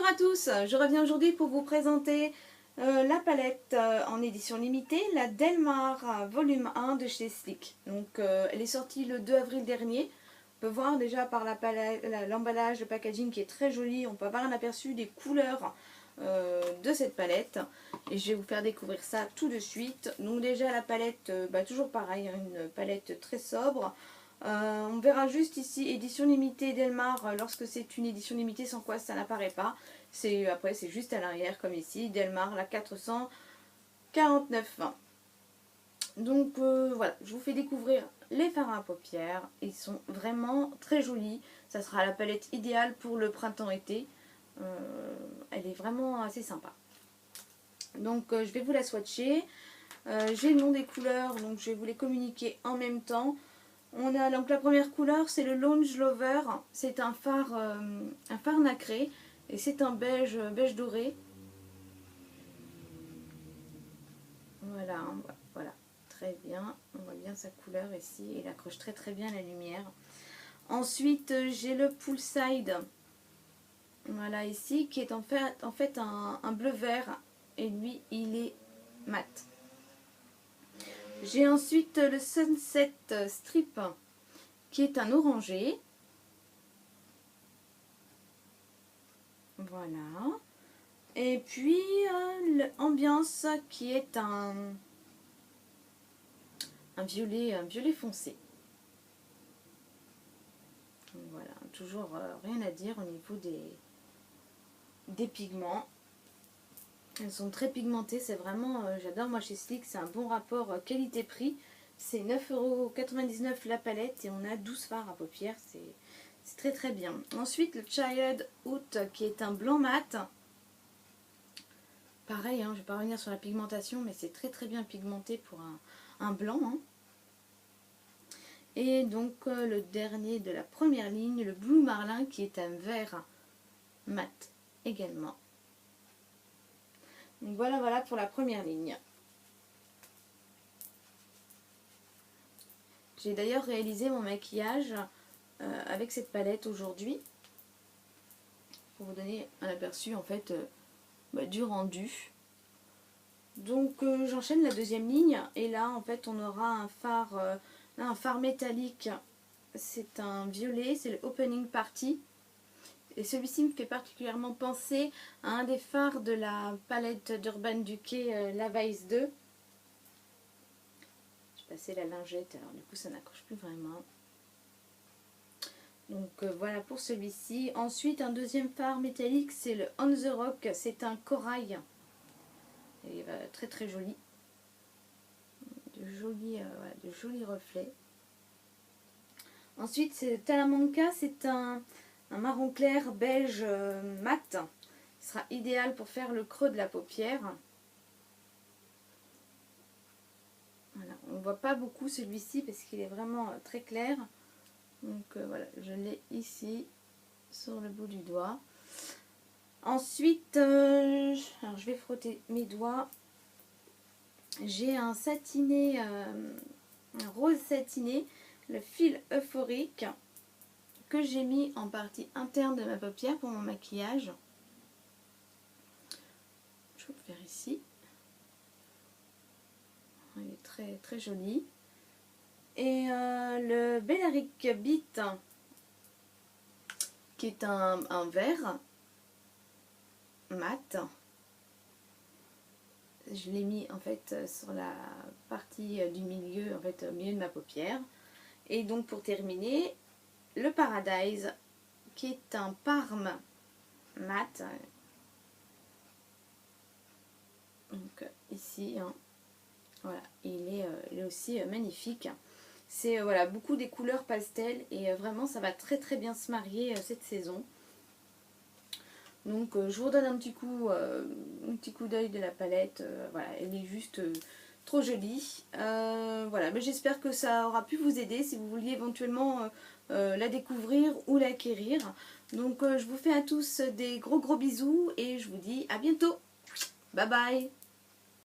à tous, je reviens aujourd'hui pour vous présenter la palette en édition limitée, la Delmar volume 1 de chez Sleek. Donc elle est sortie le 2 avril dernier. On peut voir déjà par l'emballage, le packaging qui est très joli, on peut avoir un aperçu des couleurs de cette palette. Et je vais vous faire découvrir ça tout de suite. Donc déjà la palette, toujours pareil, hein, une palette très sobre. On verra juste ici édition limitée Delmar lorsque c'est une édition limitée, sans quoi ça n'apparaît pas. Après c'est juste à l'arrière comme ici, Delmar la 449. Donc voilà, je vous fais découvrir les fards à paupières. Ils sont vraiment très jolis. Ça sera la palette idéale pour le printemps-été. Elle est vraiment assez sympa. Donc je vais vous la swatcher. J'ai le nom des couleurs, donc je vais vous les communiquer en même temps. On a donc la première couleur, c'est le Lounge Lover. C'est un phare nacré et c'est un beige doré. Voilà, voilà, très bien. On voit bien sa couleur ici. Il accroche très très bien la lumière. Ensuite, j'ai le Poolside. Voilà ici, qui est en fait un bleu vert et lui, il est mat. J'ai ensuite le Sunset Strip qui est un orangé. Voilà. Et puis l'ambiance qui est un violet foncé. Voilà, toujours rien à dire au niveau des pigments. Elles sont très pigmentées, c'est vraiment, j'adore moi chez Sleek, c'est un bon rapport qualité-prix. C'est 9,99 € la palette et on a 12 fards à paupières, c'est très très bien. Ensuite le Childhood qui est un blanc mat. Pareil, hein, je ne vais pas revenir sur la pigmentation, mais c'est très très bien pigmenté pour un blanc. Hein. Et donc le dernier de la première ligne, le Blue Marlin qui est un vert mat également. Donc voilà pour la première ligne. J'ai d'ailleurs réalisé mon maquillage avec cette palette aujourd'hui pour vous donner un aperçu en fait du rendu. Donc j'enchaîne la deuxième ligne et là en fait on aura un phare métallique. C'est un violet, c'est le Opening Party. Et celui-ci me fait particulièrement penser à un des phares de la palette d'Urban Decay Lava Ice 2. J'ai passé la lingette, alors du coup ça n'accroche plus vraiment. Donc voilà pour celui-ci. Ensuite un deuxième phare métallique, c'est le On The Rock, c'est un corail. Il va très très joli. De jolis reflets. Ensuite c'est Talamanca, c'est un marron clair beige mat. Il sera idéal pour faire le creux de la paupière. Voilà, on ne voit pas beaucoup celui-ci parce qu'il est vraiment très clair. Donc voilà, je l'ai ici sur le bout du doigt. Ensuite, alors je vais frotter mes doigts. J'ai un satiné, un rose satiné, le fil euphorique que j'ai mis en partie interne de ma paupière pour mon maquillage. Je vais le faire ici. Il est très très joli. Et le Bellaric Beat qui est un vert mat. Je l'ai mis en fait sur la partie du milieu, en fait au milieu de ma paupière. Et donc pour terminer, le Paradise qui est un parme mat. Donc ici, hein. Voilà, il est aussi magnifique. C'est voilà, beaucoup des couleurs pastel et vraiment ça va très très bien se marier cette saison. Donc je vous redonne un petit coup d'œil de la palette. Voilà, elle est juste trop jolie. Voilà, mais j'espère que ça aura pu vous aider si vous vouliez éventuellement la découvrir ou l'acquérir. Donc je vous fais à tous des gros bisous et je vous dis à bientôt. Bye bye.